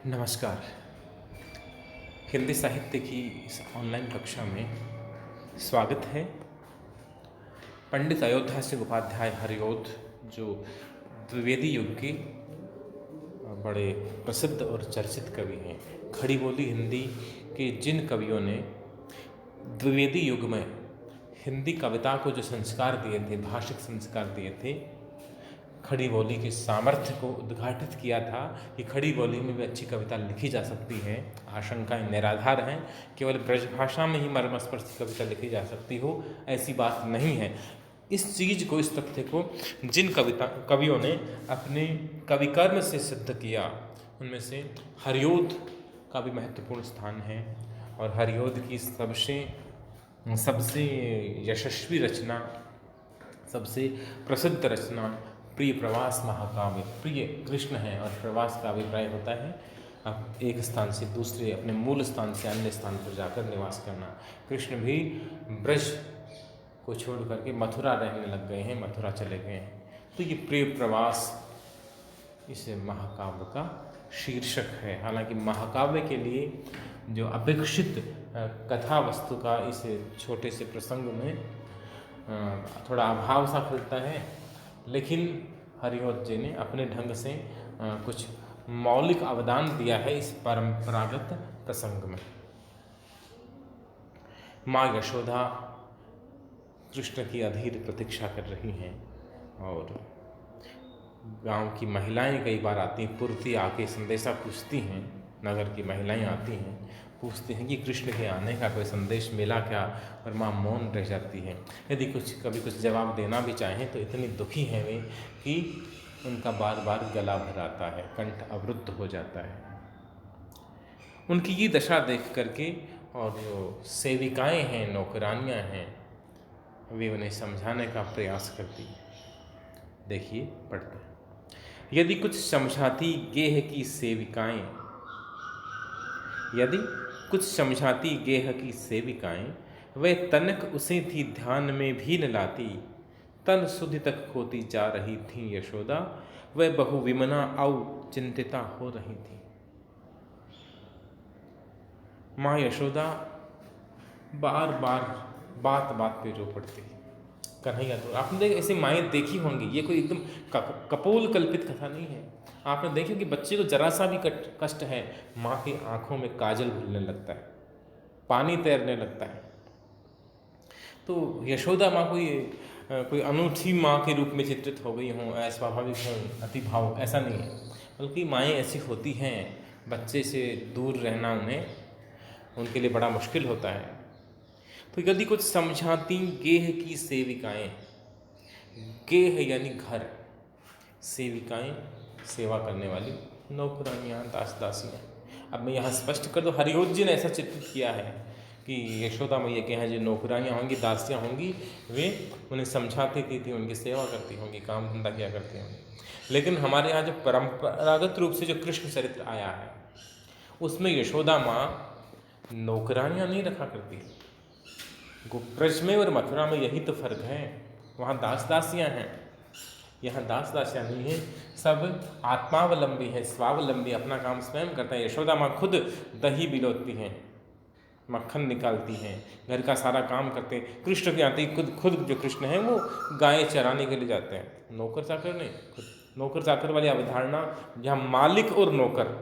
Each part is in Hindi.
नमस्कार। हिंदी साहित्य की इस ऑनलाइन कक्षा में स्वागत है। पंडित अयोध्या सिंह उपाध्याय हरिओद जो द्विवेदी युग के बड़े प्रसिद्ध और चर्चित कवि हैं। खड़ी बोली हिंदी के जिन कवियों ने द्विवेदी युग में हिंदी कविता को जो संस्कार दिए थे, भाषिक संस्कार दिए थे, खड़ी बोली के सामर्थ्य को उद्घाटित किया था कि खड़ी बोली में भी अच्छी कविता लिखी जा सकती है। आशंकाएं निराधार हैं। केवल ब्रजभाषा में ही मर्मस्पर्शी कविता लिखी जा सकती हो, ऐसी बात नहीं है। इस चीज़ को, इस तथ्य को जिन कवियों ने अपने कवि कर्म से सिद्ध किया, उनमें से हरिओद का भी महत्वपूर्ण स्थान है। और हरिओद की सबसे यशस्वी रचना, सबसे प्रसिद्ध रचना प्रिय प्रवास महाकाव्य। प्रिय कृष्ण है और प्रवास का अभिप्राय होता है अब एक स्थान से दूसरे, अपने मूल स्थान से अन्य स्थान पर जाकर निवास करना। कृष्ण भी ब्रज को छोड़ करके मथुरा रहने लग गए हैं, मथुरा चले गए हैं। तो ये प्रिय प्रवास इस महाकाव्य का शीर्षक है। हालांकि महाकाव्य के लिए जो अपेक्षित कथा वस्तु का इस छोटे से प्रसंग में थोड़ा अभाव सा खलता है, लेकिन हरिओद जी ने अपने ढंग से कुछ मौलिक अवदान दिया है इस परंपरागत प्रसंग में। माँ यशोदा कृष्ण की अधीर प्रतीक्षा कर रही हैं और गांव की महिलाएं कई बार आती हैं, पूर्ति आके संदेशा पूछती हैं। नगर की महिलाएं आती हैं, पूछती हैं कि कृष्ण के आने का कोई संदेश मिला क्या, और माँ मौन रह जाती है। यदि कभी कुछ जवाब देना भी चाहें तो इतनी दुखी हैं वे कि उनका बार बार गला भर आता है, कंठ अवरुद्ध हो जाता है। उनकी ये दशा देख करके और जो सेविकाएं हैं, नौकरानियां हैं, वे उन्हें समझाने का प्रयास करती हैं। देखिए, पढ़ते हैं। यदि कुछ समझाती गेह की सेविकाएं, यदि कुछ समझाती गेह की सेविकाएं, वे तनक उसे थी ध्यान में भी न लाती। तन सुधि तक खोती जा रही थी यशोदा, वह बहु विमना औ चिंतिता हो रही थी। माँ यशोदा बार बार बात बात पे रो पड़ती। कन्हैया तो आपने ऐसी माएँ देखी होंगी, ये कोई एकदम कपोल कल्पित कथा नहीं है। आपने देखी कि बच्चे को जरा सा भी कष्ट है, माँ की आंखों में काजल घुलने लगता है, पानी तैरने लगता है। तो यशोदा माँ कोई अनूठी माँ के रूप में चित्रित हो गई हों, अस्वाभाविक हों, अति भाव, ऐसा नहीं है। बल्कि माएँ ऐसी होती हैं, बच्चे से दूर रहना उनके लिए बड़ा मुश्किल होता है। तो यदि कुछ समझाती गेह की सेविकाएं, गेह यानी घर, सेविकाएं सेवा करने वाली नौकरानियाँ, दास दासियाँ। अब मैं यहाँ स्पष्ट कर दूँ, हरिओद जी ने ऐसा चित्रित किया है कि यशोदा मैया के यहाँ जो नौकरानियाँ होंगी, दासियाँ होंगी, वे उन्हें समझाती थी, उनकी सेवा करती होंगी, काम धंधा किया करती होंगी। लेकिन हमारे यहाँ जो परंपरागत रूप से जो कृष्ण चरित्र आया है, उसमें यशोदा माँ नौकरानियाँ नहीं रखा करती। ब्रज में और मथुरा में यही तो फर्क है। वहाँ दास दासियाँ हैं, यहाँ दास दासियाँ नहीं हैं। सब आत्मावलंबी है, स्वावलंबी, अपना काम स्वयं करते हैं। यशोदा माँ खुद दही बिलोती हैं, मक्खन निकालती हैं, घर का सारा काम करते हैं। कृष्ण के आते ही खुद जो कृष्ण हैं वो गाय चराने के लिए जाते हैं, नौकर चाकर नहीं। खुद नौकर चाकर वाली अवधारणा, जहाँ मालिक और नौकर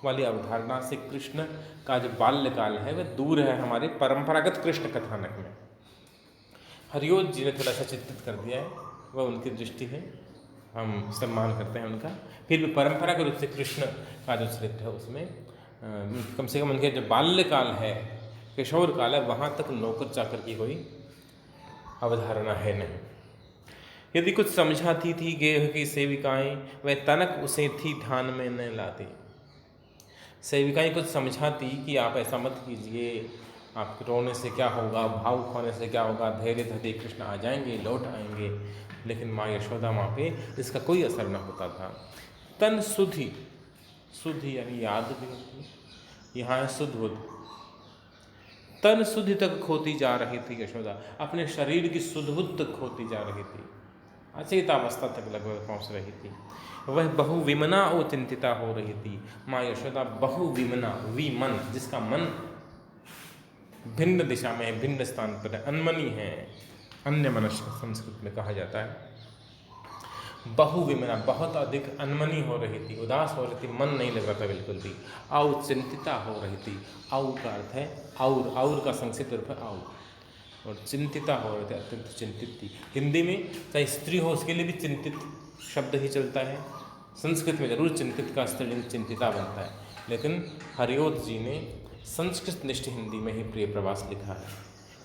वाली अवधारणा से कृष्ण का जो बाल्यकाल है वह दूर है हमारे परंपरागत कृष्ण कथानक में। हरिओद जी ने थोड़ा सा चित्रित कर दिया है, वह उनकी दृष्टि है, हम सम्मान करते हैं उनका। फिर भी परंपरागत रूप से कृष्ण का जो चरित्र है उसमें कम से कम उनके जो बाल्यकाल है, किशोर काल है, वहाँ तक नौकर चाकर की कोई अवधारणा है नहीं। यदि कुछ समझाती थी गेह की सेविकाएं, वह तनक उसे थी ध्यान में न लाती। सेविकाएं कुछ समझाती कि आप ऐसा मत कीजिए, आप रोने से क्या होगा, भावुक होने से क्या होगा, धैर्य धरे कृष्ण आ जाएंगे, लौट आएंगे। लेकिन माँ यशोदा माँ पे इसका कोई असर न होता था। तन सुधि, सुधि यानी याद भी होती, यहाँ है सुध बुध। तन सुधि तक खोती जा रही थी यशोदा, अपने शरीर की सुध बुध तक खोती जा रही थी। अचेतावस्था तक लगभग पहुँच रही थी। वह बहु विमना और चिंतिता हो रही थी। माँ यशोदा बहु विमना, विमन जिसका मन भिन्न दिशा में है, भिन्न स्थान पर है, अनमनी है, अन्य मनस्क संस्कृत में कहा जाता है। बहु विमना बहुत अधिक अनमनी हो रही थी, उदास हो रही थी, मन नहीं लग रहा था बिल्कुल भी। और चिंतिता हो रही थी। और का अर्थ है और का संक्षिप्त रूप है और चिंतिता हो रही थी, अत्यंत चिंतित थी। हिंदी में चाहे स्त्री हो उसके लिए भी चिंतित शब्द ही चलता है। संस्कृत में जरूर चिंतित का स्त्रीलिंग चिंतिता बनता है, लेकिन हरिओत जी ने संस्कृत निष्ठ हिंदी में ही प्रिय प्रवास लिखा है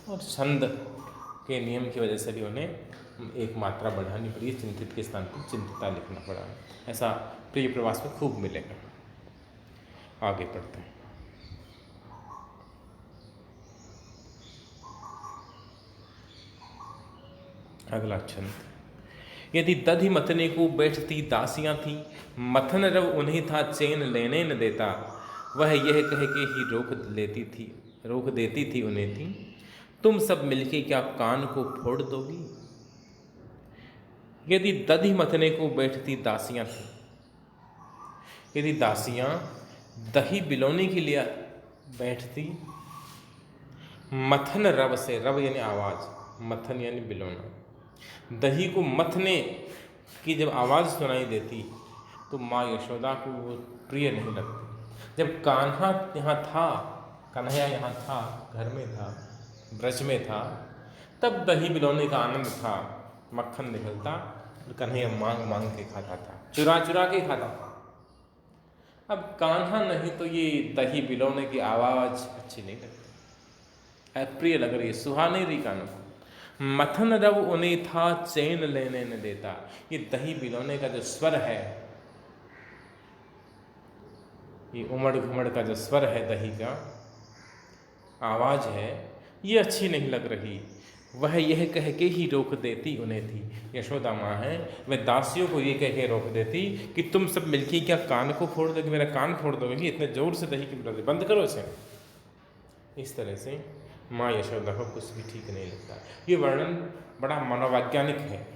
और छंद के नियम की वजह से भी उन्हें एक मात्रा बढ़ानी पड़ी, चिंतित के स्थान पर चिंतिता लिखना पड़ा। ऐसा प्रिय प्रवास में खूब मिलेगा। आगे पढ़ते हैं। अगला छंद। यदि दधि मथने को बैठती दासियां थी, मथन रव उन्हें था चैन लेने न देता। वह यह कह के ही रोक देती थी उन्हें थी, तुम सब मिलके क्या कान को फोड़ दोगी। यदि दधि मथने को बैठती दासियां थी, यदि दासियां दही बिलोने के लिए बैठती, मथन रव से, रव यानी आवाज़, मथन यानी बिलोना, दही को मथने की जब आवाज़ सुनाई देती तो माँ यशोदा को वो प्रिय नहीं लगती। जब कान्हा यहाँ था, कन्हैया यहाँ था, घर में था, ब्रज में था, तब दही बिलोने का आनंद था, मक्खन निकलता और कन्हैया मांग मांग के खाता था, चुरा चुरा के खाता था। अब कान्हा नहीं तो ये दही बिलोने की आवाज़ अच्छी नहीं लगती, अप्रिय लग रही है, सुहा नहीं रही कानों को। मथन रव उन्हें था चैन लेने न देता। ये दही बिलोने का जो स्वर है, ये उमड़ घुमड़ का जो स्वर है, दही का आवाज़ है, ये अच्छी नहीं लग रही। वह यह कह के ही रोक देती उन्हें थी। यशोदा माँ है, वह दासियों को ये कह के रोक देती कि तुम सब मिलके क्या कान को फोड़ दोगे, मेरा कान फोड़ दोगे, इतने जोर से दही की बिलोते, बंद करो इसे। इस तरह से माँ यशोदा को कुछ भी ठीक नहीं लगता। ये वर्णन बड़ा मनोवैज्ञानिक है।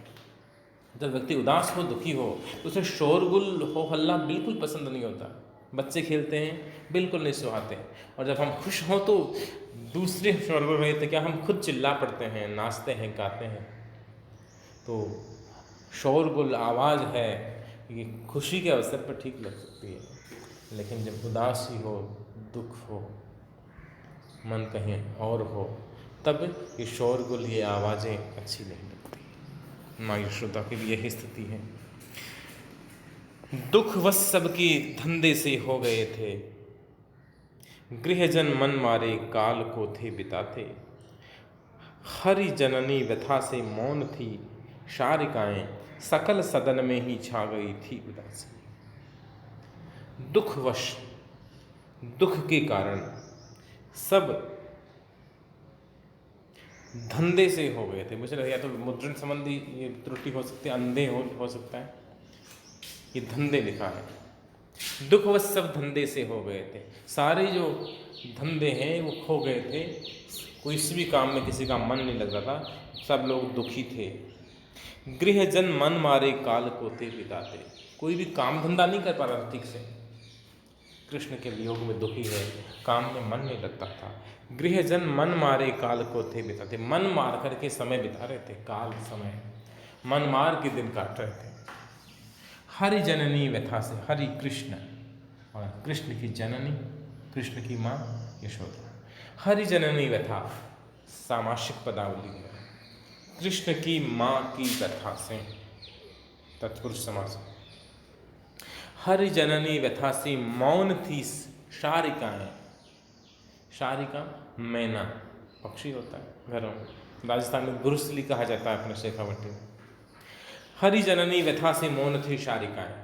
जब व्यक्ति उदास हो, दुखी हो, तो उसे शोरगुल हो हल्ला बिल्कुल पसंद नहीं होता। बच्चे खेलते हैं, बिल्कुल नहीं सुहाते। और जब हम खुश हों तो दूसरे शोरगुल रहे थे क्या, हम खुद चिल्ला पड़ते हैं, नाचते हैं, गाते हैं। तो शोरगुल आवाज़ है, ये खुशी के अवसर पर ठीक लग सकती है, लेकिन जब उदासी हो, दुख हो, मन कहीं और हो, तब ये शोरगुल, ये आवाज़ें अच्छी नहीं लगती। माँ यशोदा की भी यही स्थिति है। दुख वश सबके धंधे से हो गए थे, गृहजन मन मारे काल को थे बिताते। हरि जननी व्यथा से मौन थी, शारिकाएं सकल सदन में ही छा गई थी उदासी। दुखवश, दुख के कारण सब धंधे से हो गए थे। मुझे लगा या तो मुद्रण संबंधी ये त्रुटि हो सकती है, अंधे हो सकता है, ये धंधे लिखा है। दुखवश सब धंधे से हो गए थे, सारे जो धंधे हैं वो खो गए थे, किसी भी काम में किसी का मन नहीं लग रहा था, सब लोग दुखी थे। गृहजन मन मारे काल को थे बिताते, कोई भी काम धंधा नहीं कर पा रहा था ठीक से, कृष्ण के वियोग में दुखी है, काम में मन नहीं लगता था। गृहजन मन मारे काल को थे बिताते, मन मार करके समय बिता रहे थे, काल समय, मन मार के दिन काट रहे थे। हरि जननी व्यथा से, हरि कृष्ण, और कृष्ण की जननी, कृष्ण की माँ यशोदा। हरि जननी व्यथा सामासिक पदावली है, कृष्ण की माँ की व्यथा से तत्पुरुष समास। हरि जननी व्यथा से मौन थी शारिकाएं, शारिका मैना पक्षी होता है घरों में, राजस्थान में घुरसली कहा जाता है अपने शेखावटी में। हरि जननी व्यथा से मौन थी शारिकाएं,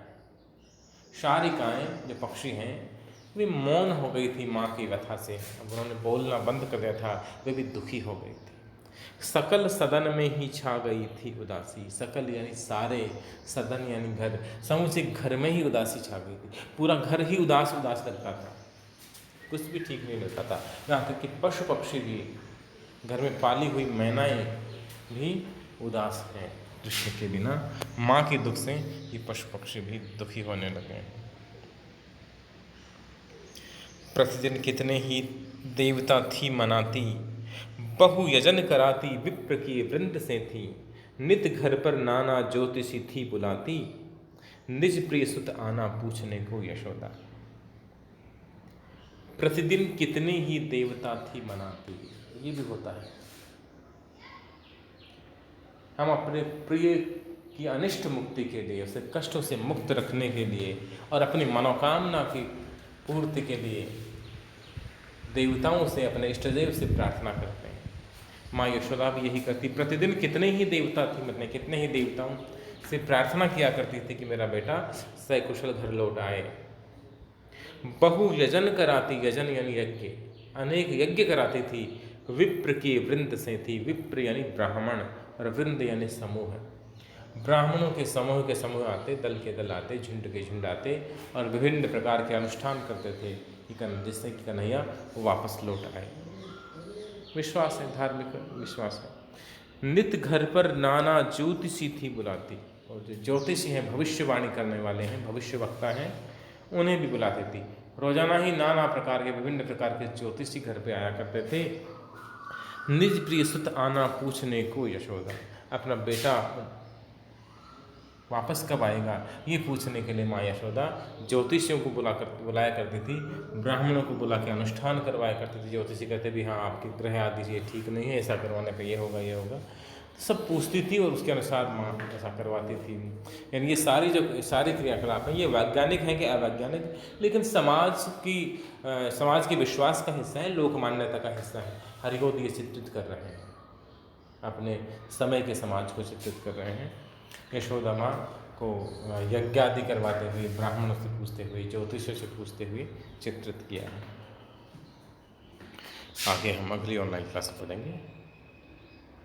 शारिकाएं जो पक्षी हैं वे मौन हो गई थी माँ की व्यथा से, अब उन्होंने बोलना बंद कर दिया था, वे भी दुखी हो गई थी। सकल सदन में ही छा गई थी उदासी, सकल यानी सारे, सदन यानी घर, समूचे घर में ही उदासी छा गई थी, पूरा घर ही उदास उदास लगता था, कुछ भी ठीक नहीं लगता था। यहाँ तक कि पशु पक्षी भी, घर में पाली हुई मैनाएं भी उदास हैं, कृष्ण के बिना माँ के दुख से ये पशु पक्षी भी दुखी होने लगे। प्रतिदिन कितने ही देवता थी मनाती, बहु यजन कराती विप्र के वृंद से थी। नित घर पर नाना ज्योतिषी थी बुलाती, निज प्रिय सुत आना पूछने को यशोदा। प्रतिदिन कितने ही देवता थी मनाती, ये भी होता है। हम अपने प्रिय की अनिष्ट मुक्ति के लिए, उसे कष्टों से मुक्त रखने के लिए और अपनी मनोकामना की पूर्ति के लिए देवताओं से, अपने इष्टदेव से प्रार्थना करते हैं। माँ यशोदा भी यही करती। प्रतिदिन कितने ही देवता थी, मतलब कितने ही देवताओं से प्रार्थना किया करती थी कि मेरा बेटा सकुशल घर लौट आए। बहु यजन कराती, यजन यानी यज्ञ, अनेक यज्ञ कराती थी। विप्र के वृंद से थी, विप्र यानी ब्राह्मण और वृंद यानी समूह। ब्राह्मणों के समूह आते, दल के दल आते, झुंड के झुंड आते और विभिन्न प्रकार के अनुष्ठान करते थे जिससे कि कन्हैया वापस लौट आए। विश्वास है, धार्मिक विश्वास है। नित घर पर नाना ज्योतिषी थी बुलाती, और जो ज्योतिषी हैं, भविष्यवाणी करने वाले हैं, भविष्य वक्ता हैं, उन्हें भी बुलाती थी। रोजाना ही नाना प्रकार के, विभिन्न प्रकार के ज्योतिषी घर पे आया करते थे। निज प्रिय सुत आना पूछने को यशोदा, अपना बेटा वापस कब आएगा ये पूछने के लिए माँ यशोदा ज्योतिषियों को बुलाया करती थी, ब्राह्मणों को बुला के अनुष्ठान करवाया करती थी। ज्योतिषी कहते भी हाँ आपके ग्रह आदि ये ठीक नहीं है, ऐसा करवाने पे ये होगा ये होगा, सब पूछती थी और उसके अनुसार माँ ऐसा करवाती थी। यानी ये सारी क्रियाकलाप हैं, ये वैज्ञानिक हैं कि अवैज्ञानिक, लेकिन समाज के विश्वास का हिस्सा है, लोक मान्यता का हिस्सा है। हरिगोद ये चित्रित कर रहे हैं, अपने समय के समाज को चित्रित कर रहे हैं। यशोदा माँ को यज्ञ आदि करवाते हुए, ब्राह्मणों से पूछते हुए, ज्योतिषों से पूछते हुए चित्रित किया है। आगे हम अगली ऑनलाइन क्लास पढ़ेंगे।